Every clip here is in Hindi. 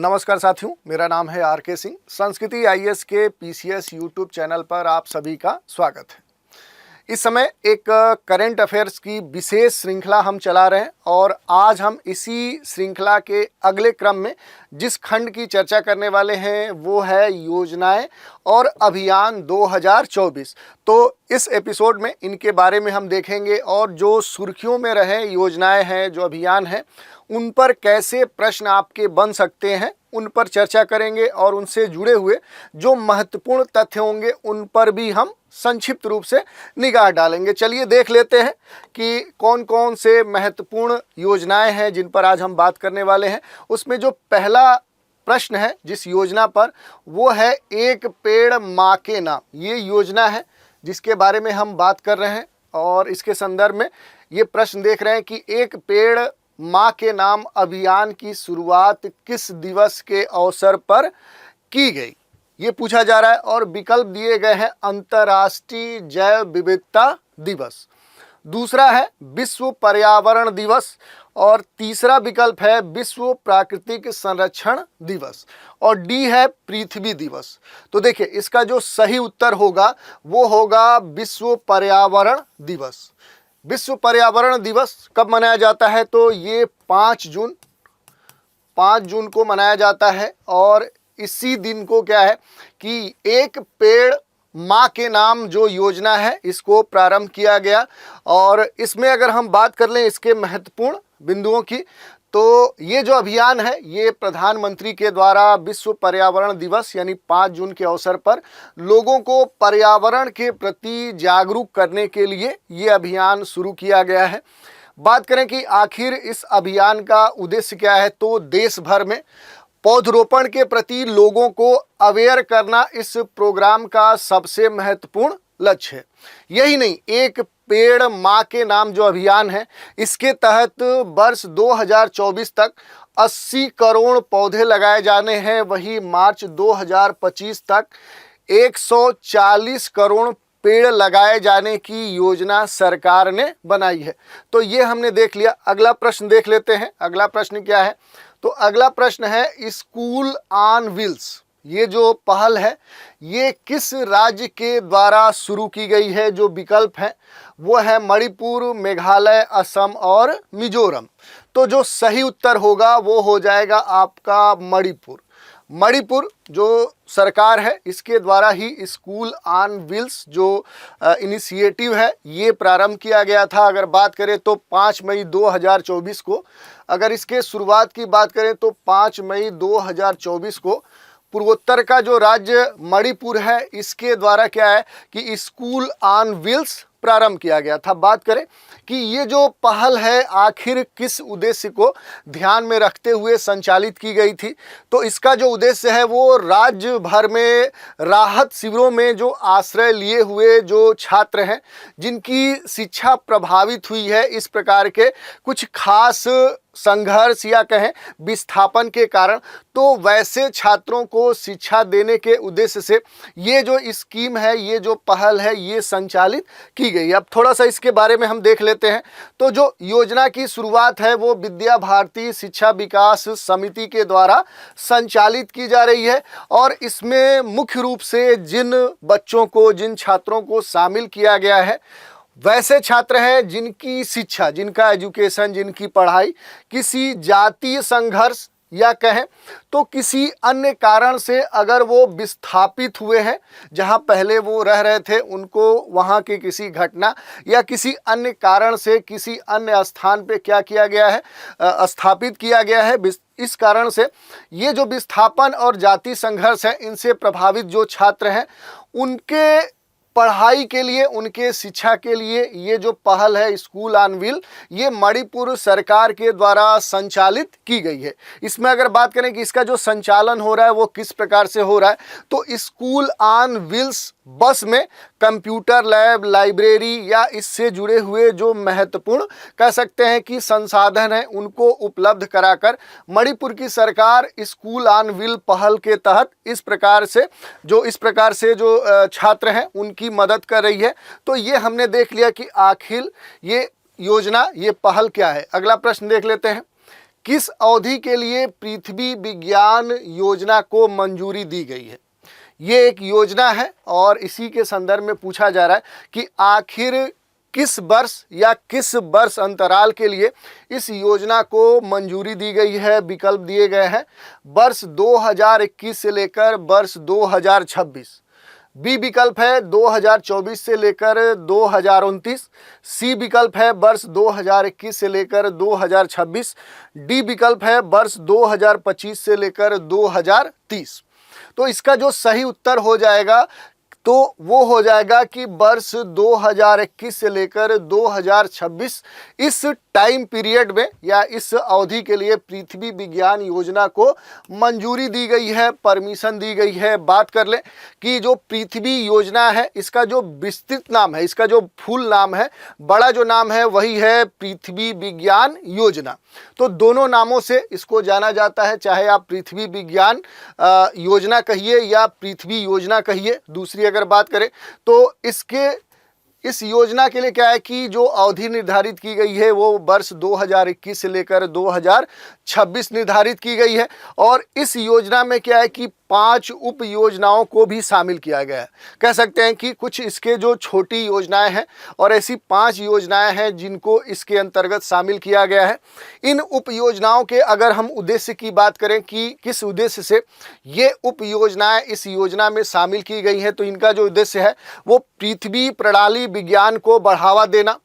नमस्कार साथियों, मेरा नाम है आर.के. सिंह। संस्कृति आईएएस के पीसीएस यूट्यूब चैनल पर आप सभी का स्वागत है। इस समय एक करंट अफेयर्स की विशेष श्रृंखला हम चला रहे हैं और आज हम इसी श्रृंखला के अगले क्रम में जिस खंड की चर्चा करने वाले हैं वो है योजनाएं और अभियान 2024। तो इस एपिसोड में इनके बारे में हम देखेंगे और जो सुर्खियों में रहे योजनाएं हैं, जो अभियान हैं, उन पर कैसे प्रश्न आपके बन सकते हैं, उन पर चर्चा करेंगे और उनसे जुड़े हुए जो महत्वपूर्ण तथ्य होंगे उन पर भी हम संक्षिप्त रूप से निगाह डालेंगे। चलिए देख लेते हैं कि कौन कौन से महत्वपूर्ण योजनाएं हैं जिन पर आज हम बात करने वाले हैं। उसमें जो पहला प्रश्न है जिस योजना पर, वो है एक पेड़ माँ के नाम। ये योजना है जिसके बारे में हम बात कर रहे हैं और इसके संदर्भ में ये प्रश्न देख रहे हैं कि एक पेड़ माँ के नाम अभियान की शुरुआत किस दिवस के अवसर पर की गई, ये पूछा जा रहा है। और विकल्प दिए गए हैं अंतर्राष्ट्रीय जैव विविधता दिवस, दूसरा है विश्व पर्यावरण दिवस और तीसरा विकल्प है विश्व प्राकृतिक संरक्षण दिवस और डी है पृथ्वी दिवस। तो देखिए, इसका जो सही उत्तर होगा वो होगा विश्व पर्यावरण दिवस। विश्व पर्यावरण दिवस कब मनाया जाता है? तो ये 5 जून को मनाया जाता है और इसी दिन को क्या है कि एक पेड़ माँ के नाम जो योजना है इसको प्रारंभ किया गया। और इसमें अगर हम बात कर लें इसके महत्वपूर्ण बिंदुओं की, तो ये जो अभियान है ये प्रधानमंत्री के द्वारा विश्व पर्यावरण दिवस यानी 5 जून के अवसर पर लोगों को पर्यावरण के प्रति जागरूक करने के लिए ये अभियान शुरू किया गया है। बात करें कि आखिर इस अभियान का उद्देश्य क्या है, तो देश भर में पौधरोपण के प्रति लोगों को अवेयर करना इस प्रोग्राम का सबसे महत्वपूर्ण लक्ष्य है। यही नहीं, एक पेड़ माँ के नाम जो अभियान है इसके तहत वर्ष 2024 तक 80 करोड़ पौधे लगाए जाने हैं। वही मार्च 2025 तक 140 करोड़ पेड़ लगाए जाने की योजना सरकार ने बनाई है। तो ये हमने देख लिया। अगला प्रश्न देख लेते हैं। अगला प्रश्न क्या है? तो अगला प्रश्न है स्कूल ऑन व्हील्स। ये जो पहल है ये किस राज्य के द्वारा शुरू की गई है? जो विकल्प है वो है मणिपुर, मेघालय, असम और मिजोरम। तो जो सही उत्तर होगा वो हो जाएगा आपका मणिपुर। मणिपुर जो सरकार है इसके द्वारा ही स्कूल ऑन व्हील्स जो इनिशिएटिव है ये प्रारंभ किया गया था। अगर बात करें तो 5 मई 2024 को, अगर इसके शुरुआत की बात करें तो 5 मई 2024 को पूर्वोत्तर का जो राज्य मणिपुर है इसके द्वारा क्या है कि स्कूल ऑन व्हील्स प्रारंभ किया गया था। बात करें कि ये जो पहल है आखिर किस उद्देश्य को ध्यान में रखते हुए संचालित की गई थी, तो इसका जो उद्देश्य है वो राज्य भर में राहत शिविरों में जो आश्रय लिए हुए जो छात्र हैं जिनकी शिक्षा प्रभावित हुई है इस प्रकार के कुछ खास संघर्ष या कहें विस्थापन के कारण, तो वैसे छात्रों को शिक्षा देने के उद्देश्य से ये जो स्कीम है, ये जो पहल है ये संचालित की गई। अब थोड़ा सा इसके बारे में हम देख लेते हैं। तो जो योजना की शुरुआत है वो विद्या भारती शिक्षा विकास समिति के द्वारा संचालित की जा रही है और इसमें मुख्य रूप से जिन बच्चों को, जिन छात्रों को शामिल किया गया है वैसे छात्र हैं जिनकी शिक्षा, जिनका एजुकेशन, जिनकी पढ़ाई किसी जातीय संघर्ष या कहें तो किसी अन्य कारण से अगर वो विस्थापित हुए हैं, जहां पहले वो रह रहे थे उनको वहां की किसी घटना या किसी अन्य कारण से किसी अन्य स्थान पे क्या किया गया है, स्थापित किया गया है। इस कारण से ये जो विस्थापन और जाति संघर्ष है इनसे प्रभावित जो छात्र हैं उनके पढ़ाई के लिए, उनके शिक्षा के लिए ये जो पहल है स्कूल ऑन व्हील ये मणिपुर सरकार के द्वारा संचालित की गई है। इसमें अगर बात करें कि इसका जो संचालन हो रहा है वो किस प्रकार से हो रहा है, तो स्कूल ऑन व्हील्स बस में कंप्यूटर लैब, लाइब्रेरी या इससे जुड़े हुए जो महत्वपूर्ण कह सकते हैं कि संसाधन हैं उनको उपलब्ध कराकर मणिपुर की सरकार स्कूल ऑन व्हील पहल के तहत इस प्रकार से जो छात्र हैं उनकी मदद कर रही है। तो ये हमने देख लिया कि आखिर ये योजना, ये पहल क्या है। अगला प्रश्न देख लेते हैं। किस अवधि के लिए पृथ्वी विज्ञान योजना को मंजूरी दी गई है। ये एक योजना है और इसी के संदर्भ में पूछा जा रहा है कि आखिर किस वर्ष या किस वर्ष अंतराल के लिए इस योजना को मंजूरी दी गई है। विकल्प दिए गए हैं वर्ष 2021 से लेकर वर्ष 2026। बी विकल्प है 2024 से लेकर 2029। सी विकल्प है वर्ष 2021 से लेकर 2026। डी विकल्प है वर्ष 2025 से लेकर 2030। तो इसका जो सही उत्तर हो जाएगा तो वो हो जाएगा कि वर्ष 2021 से लेकर 2026 इस टाइम पीरियड में या इस अवधि के लिए पृथ्वी विज्ञान योजना को मंजूरी दी गई है, परमिशन दी गई है। बात कर लें कि जो पृथ्वी योजना है इसका जो विस्तृत नाम है, इसका जो फुल नाम है, बड़ा जो नाम है वही है पृथ्वी विज्ञान योजना। तो दोनों नामों से इसको जाना जाता है, चाहे आप पृथ्वी विज्ञान योजना कहिए या पृथ्वी योजना कहिए। दूसरी अगर बात करें तो इस योजना के लिए क्या है कि जो अवधि निर्धारित की गई है वो वर्ष 2021 से लेकर 2026 निर्धारित की गई है। और इस योजना में क्या है कि 5 उप योजनाओं को भी शामिल किया गया है। कह सकते हैं कि कुछ इसके जो छोटी योजनाएं हैं और ऐसी 5 योजनाएं हैं जिनको इसके अंतर्गत शामिल किया गया है। इन उप योजनाओं के अगर हम उद्देश्य की बात करें कि किस उद्देश्य से ये उप योजनाएं इस योजना में शामिल की गई हैं, तो इनका जो उद्देश्य है वो पृथ्वी प्रणाली विज्ञान को बढ़ावा देना,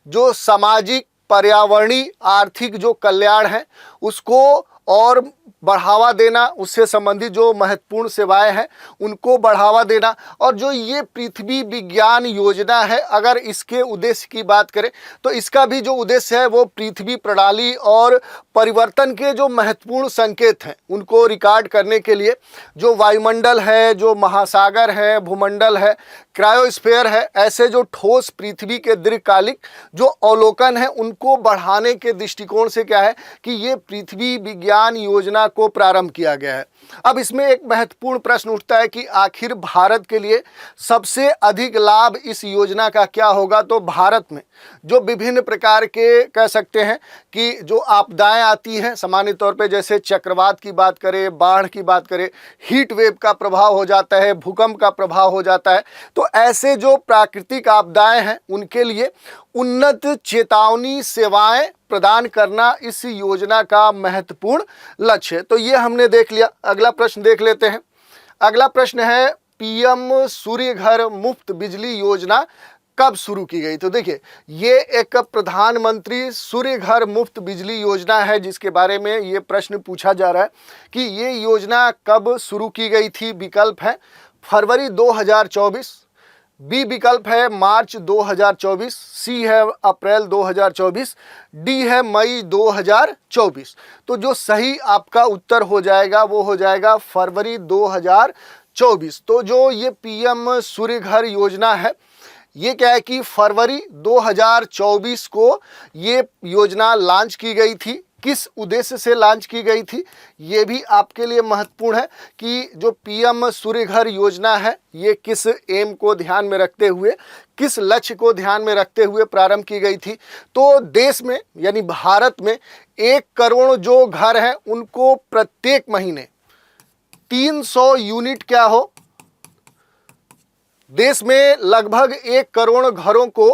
जो सामाजिक, पर्यावरणीय, आर्थिक जो कल्याण है उसको और बढ़ावा देना, उससे संबंधित जो महत्वपूर्ण सेवाएं हैं उनको बढ़ावा देना। और जो ये पृथ्वी विज्ञान योजना है अगर इसके उद्देश्य की बात करें तो इसका भी जो उद्देश्य है वो पृथ्वी प्रणाली और परिवर्तन के जो महत्वपूर्ण संकेत हैं उनको रिकॉर्ड करने के लिए जो वायुमंडल है, जो महासागर है, भूमंडल है, क्रायोस्फीयर है, ऐसे जो ठोस पृथ्वी के दीर्घकालिक जो अवलोकन है उनको बढ़ाने के दृष्टिकोण से क्या है कि ये पृथ्वी विज्ञान योजना को प्रारंभ किया गया है। अब इसमें एक महत्वपूर्ण प्रश्न उठता है कि आखिर भारत के लिए सबसे अधिक लाभ इस योजना का क्या होगा। तो भारत में जो विभिन्न प्रकार के कह सकते हैं कि जो आपदाएं आती हैं सामान्य तौर पे, जैसे चक्रवात की बात करें, बाढ़ की बात करें, हीट वेव का प्रभाव हो जाता है, भूकंप का प्रभाव हो जाता है, तो ऐसे जो प्राकृतिक आपदाएं हैं उनके लिए उन्नत चेतावनी सेवाएं प्रदान करना इस योजना का महत्वपूर्ण लक्ष्य है। तो ये हमने देख लिया। अगला प्रश्न देख लेते हैं। अगला प्रश्न है पीएम सूर्य घर मुफ्त बिजली योजना कब शुरू की गई। तो देखिए ये एक प्रधानमंत्री सूर्य घर मुफ्त बिजली योजना है जिसके बारे में ये प्रश्न पूछा जा रहा है कि ये योजना कब शुरू की गई थी। विकल्प है फरवरी 2024, बी विकल्प है मार्च 2024, सी है अप्रैल 2024, डी है मई 2024। तो जो सही आपका उत्तर हो जाएगा वो हो जाएगा फरवरी 2024। तो जो ये पीएम सूर्य घर योजना है ये क्या है कि फरवरी 2024 को ये योजना लॉन्च की गई थी। किस उद्देश्य से लॉन्च की गई थी ये भी आपके लिए महत्वपूर्ण है कि जो पीएम सूर्य घर योजना है ये किस एम को ध्यान में रखते हुए, किस लक्ष्य को ध्यान में रखते हुए प्रारंभ की गई थी। तो देश में यानी भारत में 1 करोड़ जो घर हैं उनको प्रत्येक महीने 300 यूनिट क्या हो, देश में लगभग 1 करोड़ घरों को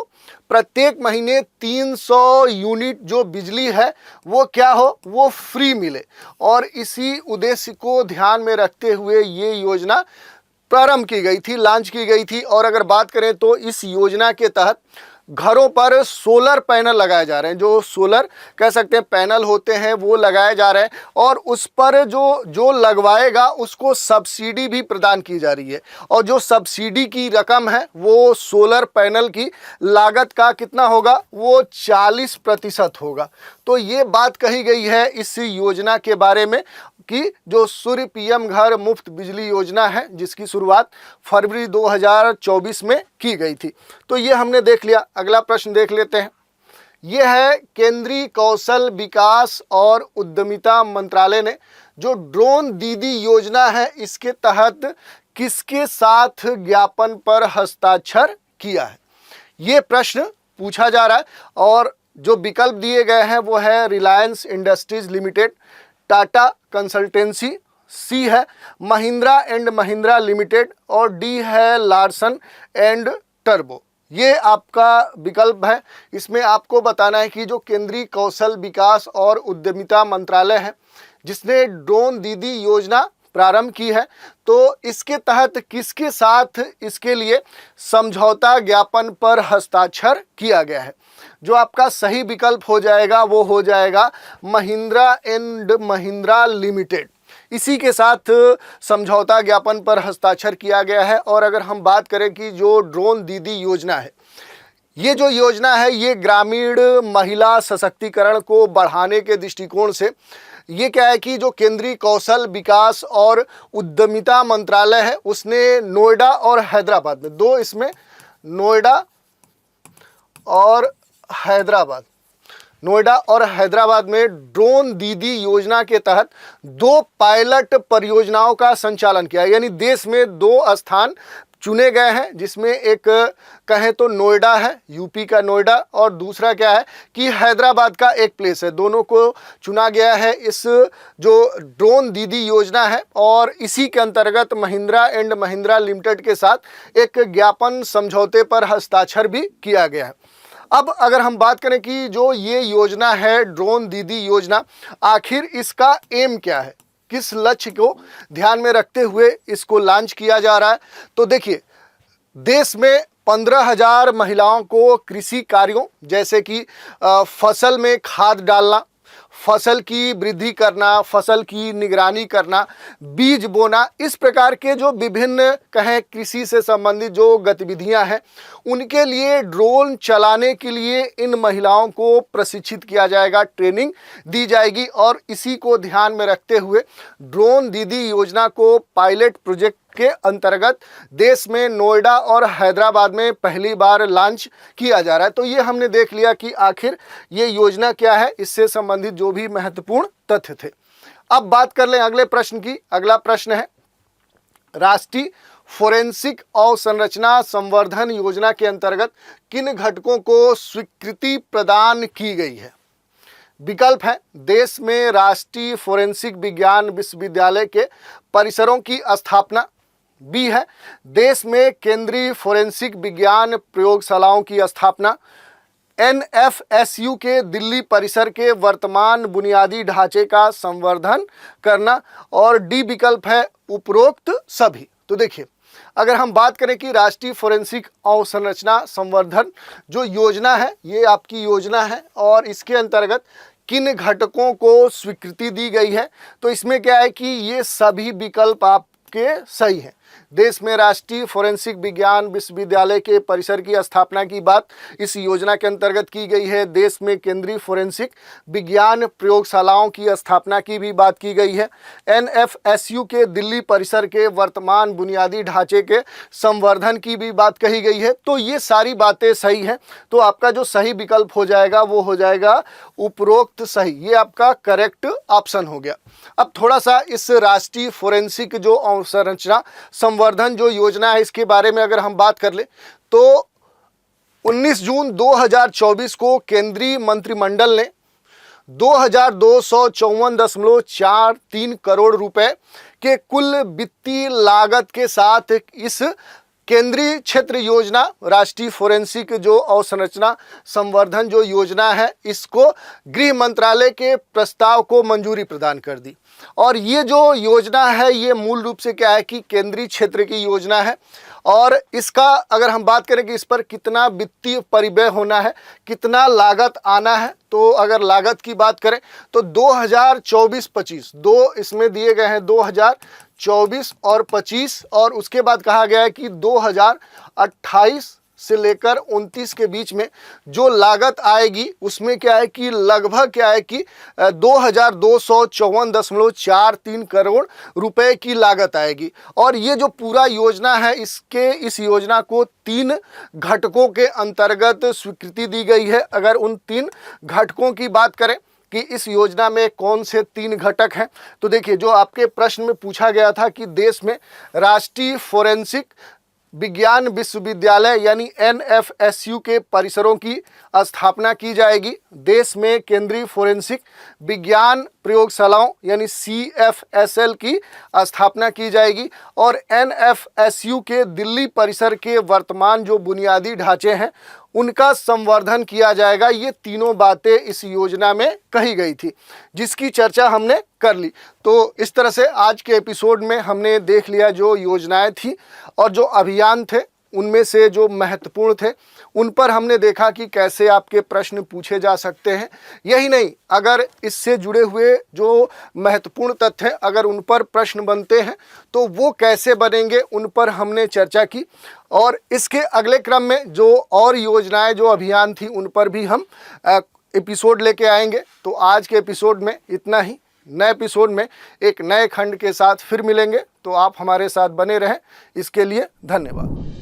प्रत्येक महीने 300 यूनिट जो बिजली है वो क्या हो, वो फ्री मिले। और इसी उद्देश्य को ध्यान में रखते हुए ये योजना प्रारंभ की गई थी, लॉन्च की गई थी। और अगर बात करें तो इस योजना के तहत घरों पर सोलर पैनल लगाए जा रहे हैं, जो सोलर कह सकते हैं पैनल होते हैं वो लगाए जा रहे हैं और उस पर जो लगवाएगा उसको सब्सिडी भी प्रदान की जा रही है। और जो सब्सिडी की रकम है वो सोलर पैनल की लागत का कितना होगा, वो 40% होगा। तो ये बात कही गई है इस योजना के बारे में कि जो सूर्य पीएम घर मुफ्त बिजली योजना है जिसकी शुरुआत फरवरी 2024 में की गई थी। तो ये हमने देख लिया। अगला प्रश्न देख लेते हैं। ये है केंद्रीय कौशल विकास और उद्यमिता मंत्रालय ने जो ड्रोन दीदी योजना है इसके तहत किसके साथ ज्ञापन पर हस्ताक्षर किया है। ये प्रश्न पूछा जा रहा है और जो विकल्प दिए गए हैं वो है Reliance Industries Limited, Tata Consultancy, C है महिंद्रा एंड महिंद्रा लिमिटेड और डी है लार्सन एंड टर्बो। ये आपका विकल्प है। इसमें आपको बताना है कि जो केंद्रीय कौशल विकास और उद्यमिता मंत्रालय है जिसने ड्रोन दीदी योजना प्रारंभ की है, तो इसके तहत किसके साथ इसके लिए समझौता ज्ञापन पर हस्ताक्षर किया गया है। जो आपका सही विकल्प हो जाएगा वो हो जाएगा महिंद्रा एंड महिंद्रा लिमिटेड, इसी के साथ समझौता ज्ञापन पर हस्ताक्षर किया गया है। और अगर हम बात करें कि जो ड्रोन दीदी योजना है, ये जो योजना है ये ग्रामीण महिला सशक्तिकरण को बढ़ाने के दृष्टिकोण से ये क्या है कि जो केंद्रीय कौशल विकास और उद्यमिता मंत्रालय है उसने नोएडा और हैदराबाद में दो, इसमें नोएडा और हैदराबाद में ड्रोन दीदी योजना के तहत 2 पायलट परियोजनाओं का संचालन किया। यानी देश में 2 स्थान चुने गए हैं, जिसमें एक कहें तो नोएडा है, यूपी का नोएडा, और दूसरा क्या है कि हैदराबाद का एक प्लेस है। दोनों को चुना गया है इस जो ड्रोन दीदी योजना है, और इसी के अंतर्गत महिंद्रा एंड महिंद्रा लिमिटेड के साथ एक ज्ञापन समझौते पर हस्ताक्षर भी किया गया है। अब अगर हम बात करें कि जो ये योजना है ड्रोन दीदी योजना, आखिर इसका एम क्या है, किस लक्ष्य को ध्यान में रखते हुए इसको लॉन्च किया जा रहा है। तो देखिए, देश में 15,000 महिलाओं को कृषि कार्यों जैसे कि फसल में खाद डालना, फसल की वृद्धि करना, फसल की निगरानी करना, बीज बोना, इस प्रकार के जो विभिन्न कहें कृषि से संबंधित जो गतिविधियां हैं उनके लिए ड्रोन चलाने के लिए इन महिलाओं को प्रशिक्षित किया जाएगा, ट्रेनिंग दी जाएगी। और इसी को ध्यान में रखते हुए ड्रोन दीदी योजना को पायलट प्रोजेक्ट के अंतर्गत देश में नोएडा और हैदराबाद में पहली बार लॉन्च किया जा रहा है। तो ये हमने देख लिया कि आखिर ये योजना क्या है, इससे संबंधित जो भी महत्वपूर्ण तथ्य थे। अब बात कर लें अगले प्रश्न की। अगला प्रश्न है, राष्ट्रीय फोरेंसिक अवसंरचना संवर्धन योजना के अंतर्गत किन घटकों को स्वीकृति प्रदान की गई है। विकल्प है देश में राष्ट्रीय फोरेंसिक विज्ञान विश्वविद्यालय के परिसरों की स्थापना, बी है देश में केंद्रीय फोरेंसिक विज्ञान प्रयोगशालाओं की स्थापना, एनएफएसयू के दिल्ली परिसर के वर्तमान बुनियादी ढांचे का संवर्धन करना, और डी विकल्प है उपरोक्त सभी। तो देखिए, अगर हम बात करें कि राष्ट्रीय फोरेंसिक अवसंरचना संवर्धन जो योजना है ये आपकी योजना है और इसके अंतर्गत किन घटकों को स्वीकृति दी गई है, तो इसमें क्या है कि ये सभी विकल्प आपके सही हैं। देश में राष्ट्रीय फोरेंसिक विज्ञान विश्वविद्यालय के परिसर की स्थापना की बात इस योजना के अंतर्गत की गई है। देश में केंद्रीय फोरेंसिक विज्ञान प्रयोगशालाओं की स्थापना की भी बात की गई है। एनएफएसयू के दिल्ली परिसर के वर्तमान बुनियादी ढांचे के संवर्धन की भी बात कही गई है। तो ये सारी बातें सही हैं। तो आपका जो सही विकल्प हो जाएगा वो हो जाएगा उपरोक्त सही। ये आपका करेक्ट ऑप्शन हो गया। अब थोड़ा सा इस राष्ट्रीय फोरेंसिक जो अवसंरचना संवर्धन जो योजना है इसके बारे में अगर हम बात कर ले तो 19 जून 2024 को केंद्रीय मंत्रिमंडल ने 2254.43 करोड़ रुपए के कुल वित्तीय लागत के साथ इस केंद्रीय क्षेत्र योजना राष्ट्रीय फोरेंसिक जो अवसंरचना संवर्धन जो योजना है इसको गृह मंत्रालय के प्रस्ताव को मंजूरी प्रदान कर दी। और ये जो योजना है ये मूल रूप से क्या है कि केंद्रीय क्षेत्र की योजना है और इसका अगर हम बात करें कि इस पर कितना वित्तीय परिव्यय होना है, कितना लागत आना है, तो अगर लागत की बात करें तो 2024-25 दो इसमें दिए गए हैं 2024 और 25 और उसके बाद कहा गया है कि 2028 से लेकर 29 के बीच में जो लागत आएगी उसमें क्या है कि लगभग क्या है कि 2254.43 करोड़ रुपए की लागत आएगी। और ये जो पूरा योजना है इस योजना को 3 घटकों के अंतर्गत स्वीकृति दी गई है। अगर उन 3 घटकों की बात करें कि इस योजना में कौन से 3 घटक हैं, तो देखिए जो आपके प्रश्न में पूछा गया था कि देश में राष्ट्रीय फोरेंसिक विज्ञान विश्वविद्यालय यानी NFSU के परिसरों की स्थापना की जाएगी। देश में केंद्रीय फोरेंसिक विज्ञान प्रयोगशालाओं यानी CFSL की स्थापना की जाएगी और NFSU के दिल्ली परिसर के वर्तमान जो बुनियादी ढांचे हैं उनका संवर्धन किया जाएगा। ये तीनों बातें इस योजना में कही गई थी, जिसकी चर्चा हमने कर ली। तो इस तरह से आज के एपिसोड में हमने देख लिया जो योजनाएं थी और जो अभियान थे, उनमें से जो महत्वपूर्ण थे उन पर हमने देखा कि कैसे आपके प्रश्न पूछे जा सकते हैं। यही नहीं, अगर इससे जुड़े हुए जो महत्वपूर्ण तथ्य हैं अगर उन पर प्रश्न बनते हैं तो वो कैसे बनेंगे, उन पर हमने चर्चा की। और इसके अगले क्रम में जो और योजनाएं जो अभियान थी उन पर भी हम एपिसोड लेके आएंगे। तो आज के एपिसोड में इतना ही। नए एपिसोड में एक नए खंड के साथ फिर मिलेंगे, तो आप हमारे साथ बने रहें। इसके लिए धन्यवाद।